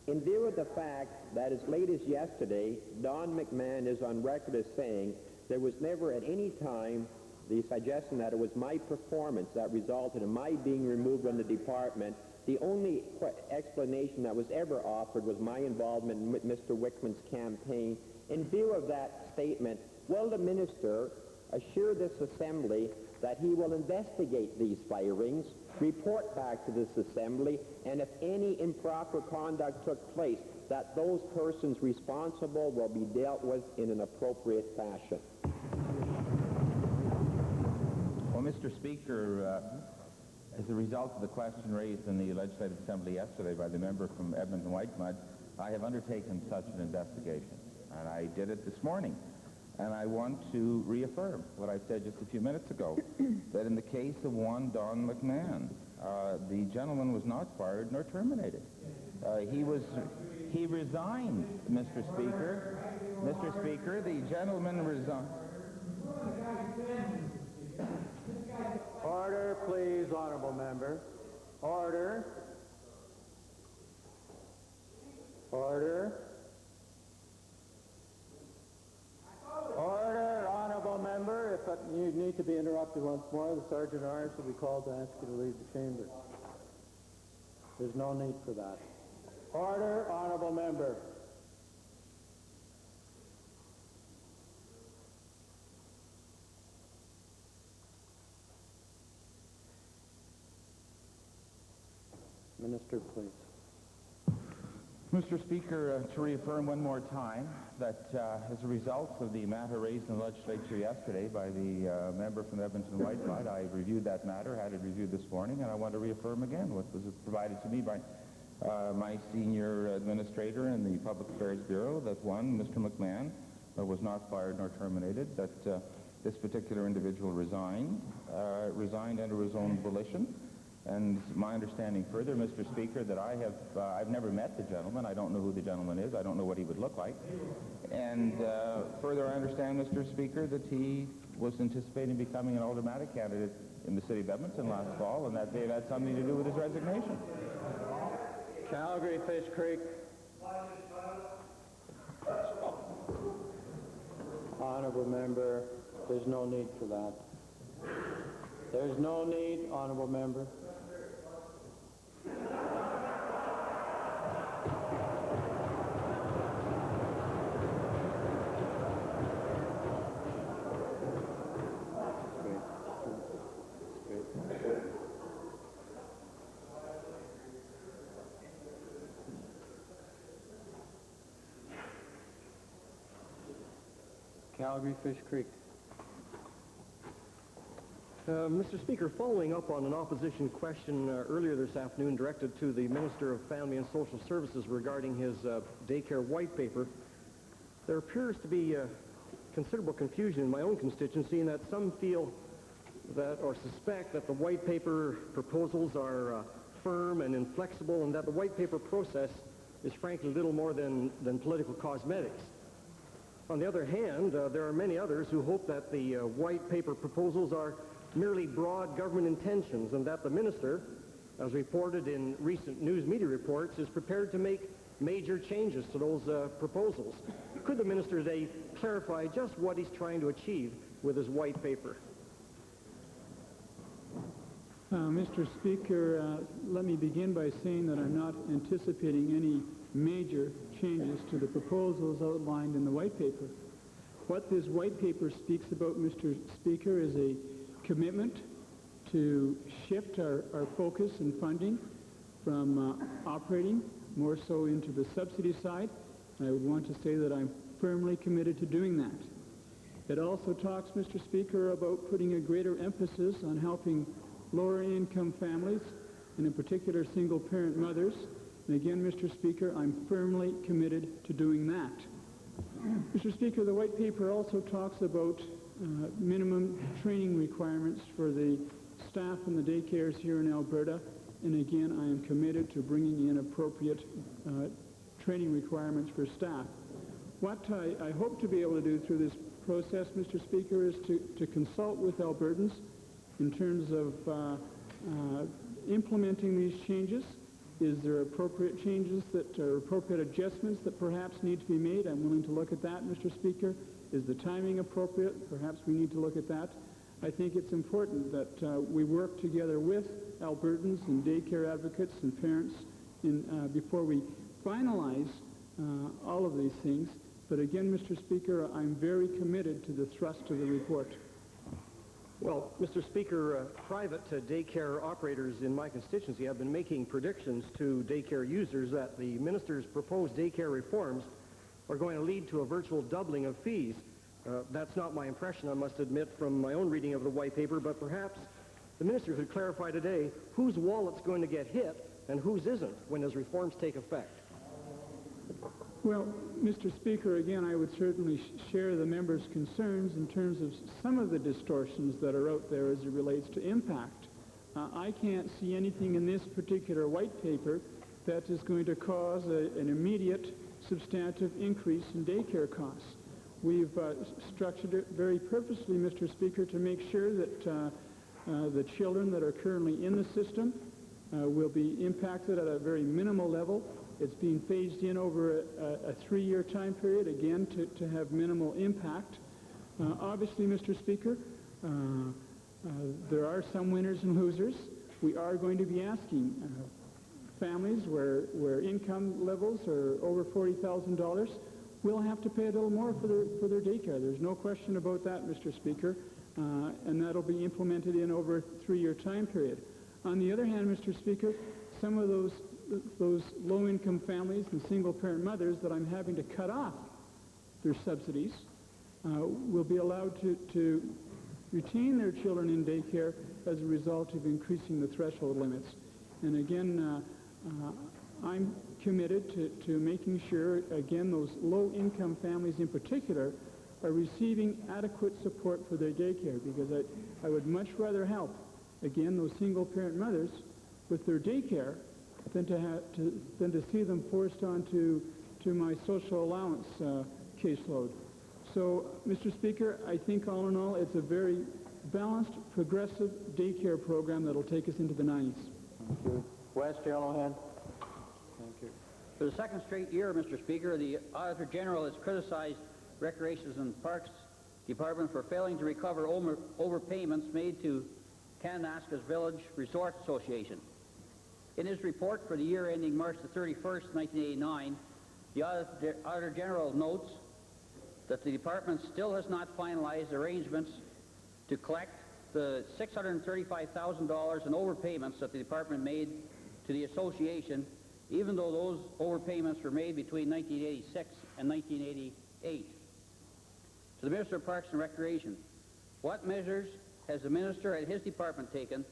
in view of the fact that as late as yesterday, Don McMahon is on record as saying there was never at any time the suggestion that it was my performance that resulted in my being removed from the department, the only explanation that was ever offered was my involvement in Mr. Wickman's campaign. In view of that statement, will the minister assure this assembly that he will investigate these firings, report back to this assembly, and if any improper conduct took place, that those persons responsible will be dealt with in an appropriate fashion? Well, Mr. Speaker, as a result of the question raised in the Legislative Assembly yesterday by the member from Edmonton-Whitemud, I have undertaken such an investigation, and I did it this morning. And I want to reaffirm what I said just a few minutes ago, that in the case of one Don McMahon, the gentleman was not fired nor terminated. He resigned, Mr. Speaker. Mr. Speaker, the gentleman resigned. Order, please, honourable member. Order. Order. Order, honourable member. If you need to be interrupted once more, the Sergeant at Arms will be called to ask you to leave the chamber. There's no need for that. Order, honourable member. Minister, please. Mr. Speaker, to reaffirm one more time that as a result of the matter raised in the legislature yesterday by the member from Edmonton-Whitemud, I reviewed that matter, had it reviewed this morning, and I want to reaffirm again what was provided to me by my senior administrator in the Public Affairs Bureau, that one, Mr. McMahon, was not fired nor terminated, that this particular individual resigned under his own volition. And my understanding further, Mr. Speaker, that I've never met the gentleman. I don't know who the gentleman is. I don't know what he would look like. And further, I understand, Mr. Speaker, that he was anticipating becoming an aldermanic candidate in the city of Edmonton last fall, and that may have had something to do with his resignation. Calgary, Fish Creek. Honourable member, there's no need for that. There's no need, honourable member. Calgary, Fish Creek. Mr. Speaker, following up on an opposition question earlier this afternoon directed to the Minister of Family and Social Services regarding his daycare white paper, there appears to be considerable confusion in my own constituency in that some feel that or suspect that the white paper proposals are firm and inflexible and that the white paper process is frankly little more than political cosmetics. On the other hand, there are many others who hope that the white paper proposals are merely broad government intentions and that the minister, as reported in recent news media reports, is prepared to make major changes to those proposals. Could the minister today clarify just what he's trying to achieve with his white paper? Mr. Speaker, let me begin by saying that I'm not anticipating any major changes to the proposals outlined in the white paper. What this white paper speaks about, Mr. Speaker, is a commitment to shift our focus and funding from operating more so into the subsidy side. And I would want to say that I'm firmly committed to doing that. It also talks, Mr. Speaker, about putting a greater emphasis on helping lower income families, and in particular single-parent mothers. And again, Mr. Speaker, I'm firmly committed to doing that. Mr. Speaker, the white paper also talks about minimum training requirements for the staff in the daycares here in Alberta. And again, I am committed to bringing in appropriate training requirements for staff. What I hope to be able to do through this process, Mr. Speaker, is to consult with Albertans in terms of implementing these changes. Is there appropriate changes that are appropriate adjustments that perhaps need to be made? I'm willing to look at that, Mr. Speaker. Is the timing appropriate? Perhaps we need to look at that. I think it's important that we work together with Albertans and daycare advocates and parents before we finalize all of these things. But again, Mr. Speaker, I'm very committed to the thrust of the report. Well, Mr. Speaker, private daycare operators in my constituency have been making predictions to daycare users that the minister's proposed daycare reforms are going to lead to a virtual doubling of fees. That's not my impression, I must admit, from my own reading of the white paper, but perhaps the minister could clarify today whose wallet's going to get hit and whose isn't when his reforms take effect. Well, Mr. Speaker, again, I would certainly share the members' concerns in terms of some of the distortions that are out there as it relates to impact. I can't see anything in this particular white paper that is going to cause an immediate substantive increase in daycare costs. We've structured it very purposely, Mr. Speaker, to make sure that the children that are currently in the system will be impacted at a very minimal level. It's being phased in over a 3-year time period, again, to have minimal impact. Obviously, Mr. Speaker, there are some winners and losers. We are going to be asking families where income levels are over $40,000 will have to pay a little more for their daycare. There's no question about that, Mr. Speaker, and that'll be implemented in over a 3-year time period. On the other hand, Mr. Speaker, some of those low-income families and single-parent mothers that I'm having to cut off their subsidies will be allowed to retain their children in daycare as a result of increasing the threshold limits. And again, I'm committed to making sure, again, those low-income families in particular are receiving adequate support for their daycare, because I would much rather help, again, those single-parent mothers with their daycare than to see them forced onto my social allowance caseload. So, Mr. Speaker, I think all in all it's a very balanced, progressive daycare program that will take us into the 90s. Thank you. West Yellowhead. Thank you. For the second straight year, Mr. Speaker, the Auditor General has criticized Recreations and Parks Department for failing to recover overpayments made to Kananaskis Village Resort Association. In his report for the year ending March the 31st, 1989, the Auditor General notes that the department still has not finalized arrangements to collect the $635,000 in overpayments that the department made to the association, even though those overpayments were made between 1986 and 1988. To the Minister of Parks and Recreation, what measures has the Minister and his department taken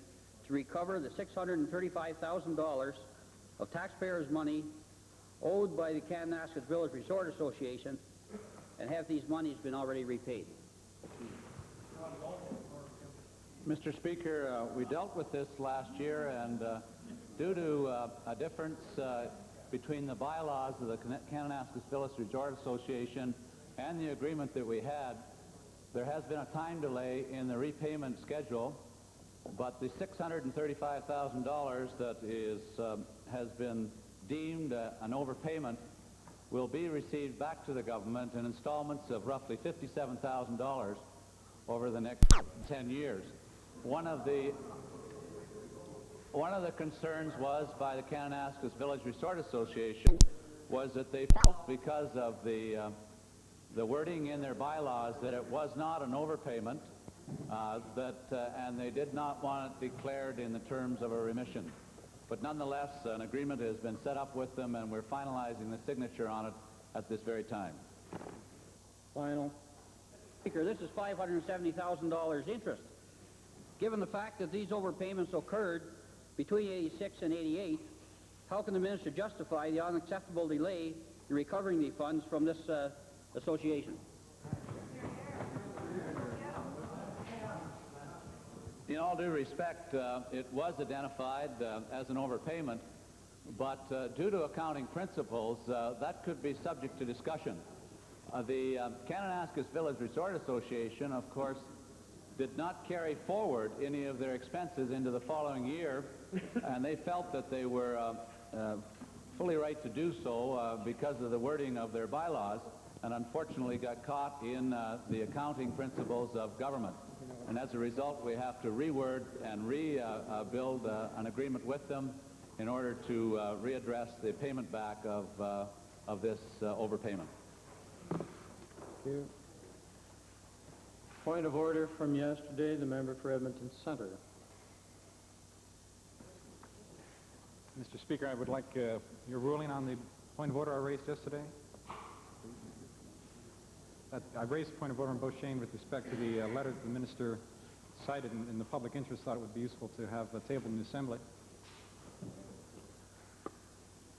to recover the $635,000 of taxpayers' money owed by the Kananaskis Village Resort Association, and have these monies been already repaid? Mr. Speaker, we dealt with this last year, and due to a difference between the bylaws of the Kananaskis Village Resort Association and the agreement that we had, there has been a time delay in the repayment schedule, but the $635,000 that has been deemed an overpayment will be received back to the government in installments of roughly $57,000 over the next 10 years. One of the concerns was by the Kananaskis Village Resort Association was that they felt, because of the wording in their bylaws, that it was not an overpayment, and they did not want it declared in the terms of a remission. But nonetheless, an agreement has been set up with them, and we're finalizing the signature on it at this very time. Final. Speaker, this is $570,000 interest. Given the fact that these overpayments occurred between 86 and 88, how can the Minister justify the unacceptable delay in recovering the funds from this association? In all due respect, it was identified as an overpayment, but due to accounting principles, that could be subject to discussion. The Kananaskis Village Resort Association, of course, did not carry forward any of their expenses into the following year, and they felt that they were fully right to do so because of the wording of their bylaws, and unfortunately got caught in the accounting principles of government. And as a result, we have to reword and rebuild an agreement with them in order to readdress the payment back of this overpayment. Thank you. Point of order from yesterday, the member for Edmonton Centre. Mr. Speaker, I would like your ruling on the point of order I raised yesterday. I raised a point of order on Beauchesne with respect to the letter that the Minister cited in the public interest. Thought it would be useful to have tabled in the Assembly.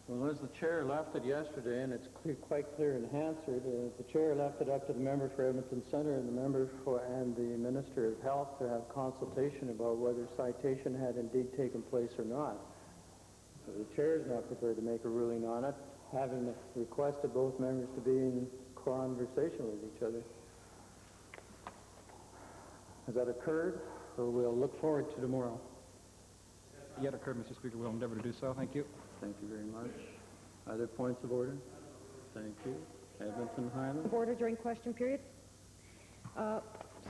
Well, as the chair left it yesterday, and it's quite clear in Hansard, the chair left it up to the member for Edmonton Centre and the member and the Minister of Health to have consultation about whether citation had indeed taken place or not. So the chair is not prepared to make a ruling on it, having requested both members to be in conversation with each other. Has that occurred, or we'll look forward to tomorrow? Yet occurred, Mr. Speaker. We'll endeavor to do so. Thank you. Thank you very much. Other points of order? Thank you. Edmonton Highland. Of order during question period.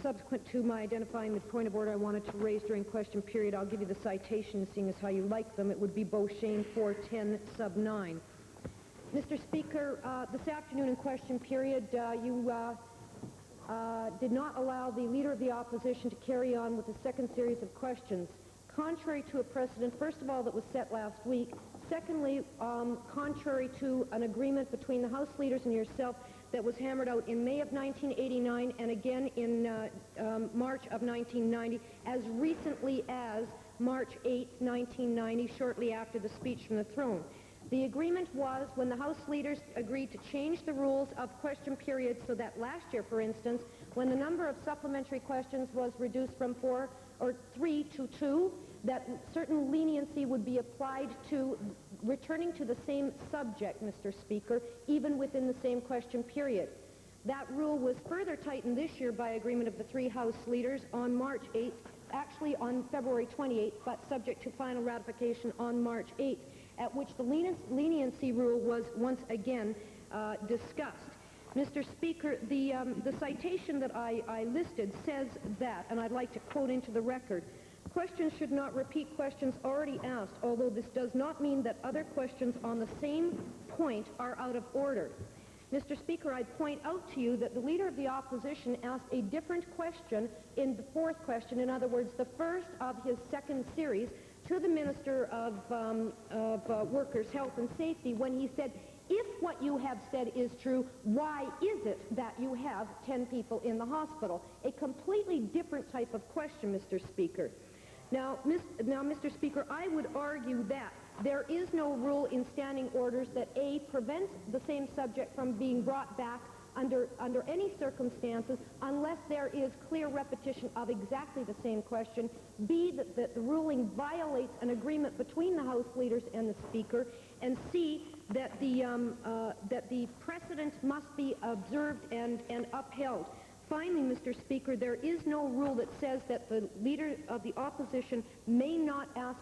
subsequent to my identifying the point of order I wanted to raise during question period, I'll give you the citation, seeing as how you like them. It would be Beauchesne 410 sub 9. Mr. Speaker, this afternoon in question period, you did not allow the Leader of the Opposition to carry on with the second series of questions, contrary to a precedent, first of all, that was set last week. Secondly, contrary to an agreement between the House leaders and yourself that was hammered out in May of 1989 and again in March of 1990, as recently as March 8, 1990, shortly after the speech from the throne. The agreement was when the House leaders agreed to change the rules of question period so that last year, for instance, when the number of supplementary questions was reduced from 3 to 2, that certain leniency would be applied to returning to the same subject, Mr. Speaker, even within the same question period. That rule was further tightened this year by agreement of the three House leaders on March 8th, actually on February 28th, but subject to final ratification on March 8th, at which the leniency rule was once again discussed. Mr. Speaker, the citation that I listed says that, and I'd like to quote into the record, questions should not repeat questions already asked, although this does not mean that other questions on the same point are out of order. Mr. Speaker, I'd point out to you that the Leader of the Opposition asked a different question in the fourth question, in other words, the first of his second series, to the Minister of Workers' Health and Safety when he said, if what you have said is true, why is it that you have 10 people in the hospital? A completely different type of question, Mr. Speaker. Now, Mr. Speaker, I would argue that there is no rule in standing orders that A, prevents the same subject from being brought back under any circumstances unless there is clear repetition of exactly the same question, B, that the ruling violates an agreement between the House leaders and the Speaker, and C, that the precedent must be observed and upheld. Finally, Mr. Speaker, there is no rule that says that the Leader of the Opposition may not ask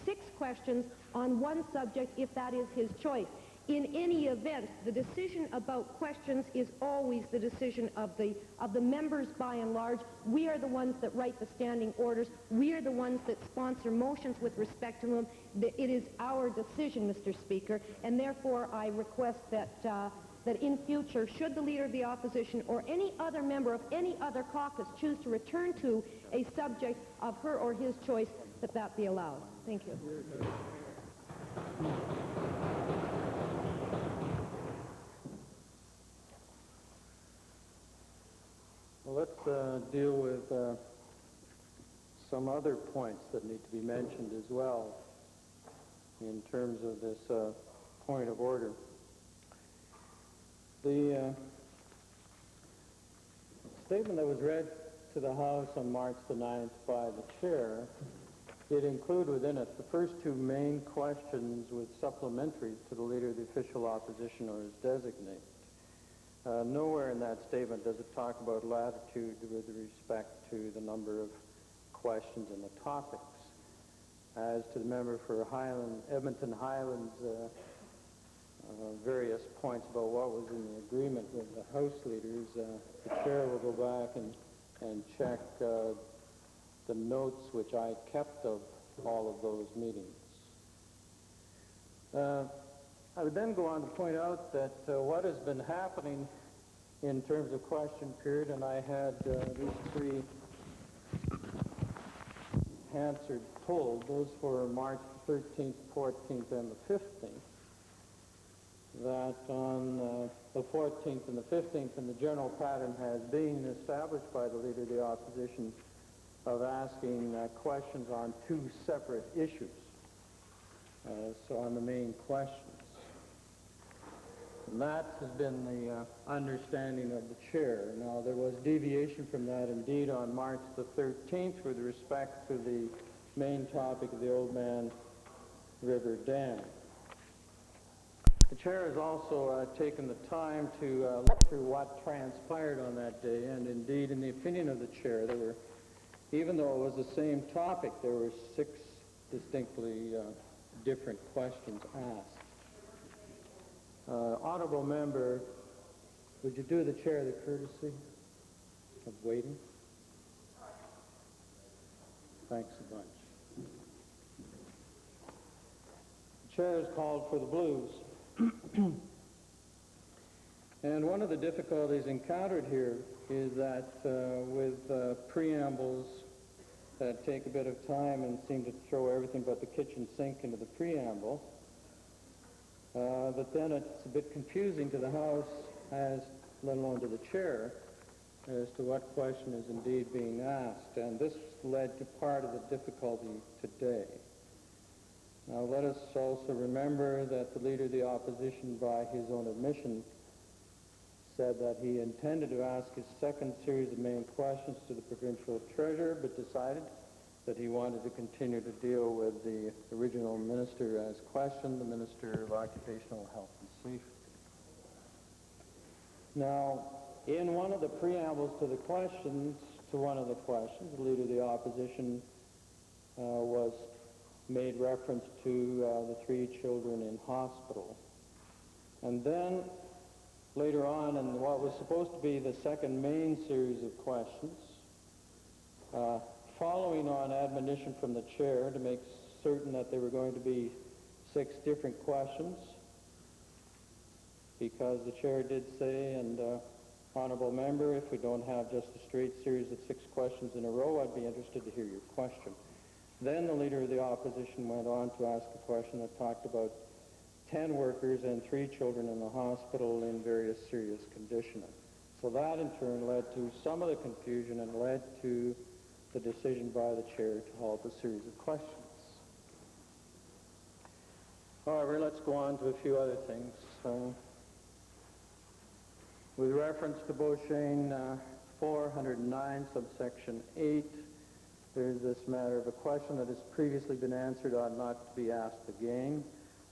6 questions on one subject if that is his choice. In any event, the decision about questions is always the decision of the members by and large. We are the ones that write the standing orders. We are the ones that sponsor motions with respect to them. It is our decision, Mr. Speaker, and therefore I request that in future, should the Leader of the Opposition or any other member of any other caucus choose to return to a subject of her or his choice, that be allowed. Thank you. Well, let's deal with some other points that need to be mentioned as well in terms of this point of order. The statement that was read to the House on March the 9th by the Chair did include within it the first 2 main questions with supplementaries to the Leader of the Official Opposition or his designate. Nowhere in that statement does it talk about latitude with respect to the number of questions and the topics. As to the member for Edmonton Highlands, various points about what was in the agreement with the House leaders, the Chair will go back and check the notes which I kept of all of those meetings. I would then go on to point out that what has been happening in terms of question period, and I had these 3 answered pulled, those for March 13th, 14th, and the 15th, that on the 14th and the 15th, and the general pattern has been established by the Leader of the Opposition of asking questions on 2 separate issues, so on the main questions. And that has been the understanding of the Chair. Now, there was deviation from that indeed on March the 13th with respect to the main topic of the Oldman River Dam. The Chair has also taken the time to look through what transpired on that day, and indeed, in the opinion of the Chair, there were, even though it was the same topic, there were 6 distinctly different questions asked. Honorable Member, would you do the Chair the courtesy? of waiting? Thanks a bunch. The chair is called for the blues. And one of the difficulties encountered here is that with preambles that take a bit of time and seem to throw everything but the kitchen sink into the preamble, but then it's a bit confusing to the House, let alone to the chair, as to what question is indeed being asked. And this led to part of the difficulty today. Now let us also remember that the Leader of the Opposition, by his own admission, said that he intended to ask his second series of main questions to the provincial treasurer, but decided that he wanted to continue to deal with the original minister as questioned, the Minister of Occupational Health and Safety. Now, in one of the preambles to one of the questions, the Leader of the Opposition made reference to the 3 children in hospital. And then, later on, in what was supposed to be the second main series of questions, following on admonition from the chair to make certain that there were going to be 6 different questions, because the chair did say, and honorable member, if we don't have just a straight series of 6 questions in a row, I'd be interested to hear your question. Then the Leader of the Opposition went on to ask a question that talked about 10 workers and 3 children in the hospital in various serious condition. So that in turn led to some of the confusion and led to the decision by the chair to halt a series of questions. However, let's go on to a few other things. With reference to Beauchesne 409, subsection 8, there's this matter of a question that has previously been answered ought not to be asked again.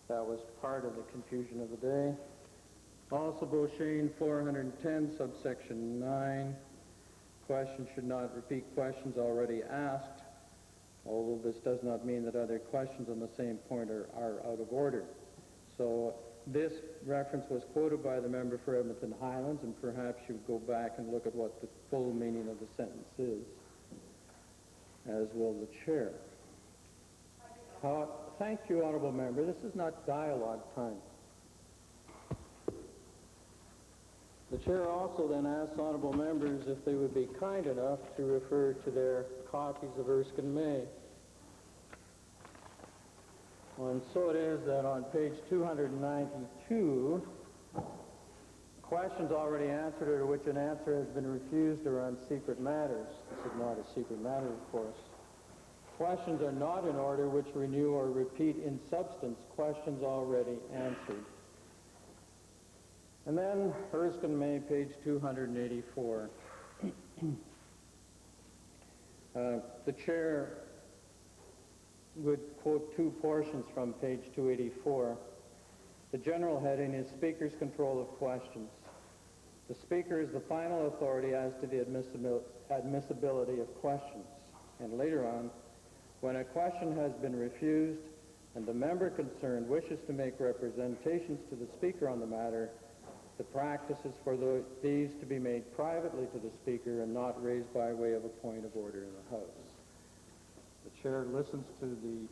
That was part of the confusion of the day. Also, Beauchesne 410, subsection 9, questions should not repeat questions already asked, although this does not mean that other questions on the same point are out of order. So this reference was quoted by the member for Edmonton Highlands, and perhaps you go back and look at what the full meaning of the sentence is, as will the chair. Thank you, honorable member. This is not dialogue time. The chair also then asks honorable members if they would be kind enough to refer to their copies of Erskine May. And so it is that on page 292, questions already answered or to which an answer has been refused are on secret matters. This is not a secret matter, of course. Questions are not in order which renew or repeat in substance questions already answered. And then Erskine May, page 284. The chair would quote 2 portions from page 284. The general heading is Speaker's Control of Questions. The Speaker is the final authority as to the admissibility of questions. And later on, when a question has been refused and the member concerned wishes to make representations to the Speaker on the matter, the practice is for these to be made privately to the Speaker and not raised by way of a point of order in the House. The chair listens to the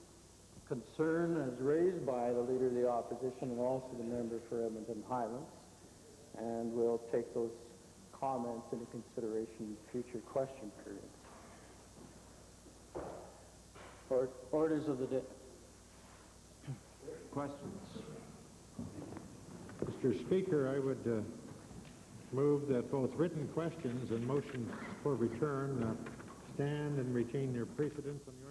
concern as raised by the Leader of the Opposition and also the member for Edmonton Highlands, and will take those comments into consideration in future question periods. Orders of the day. Questions? Mr. Speaker, I would move that both written questions and motions for return stand and retain their precedence on the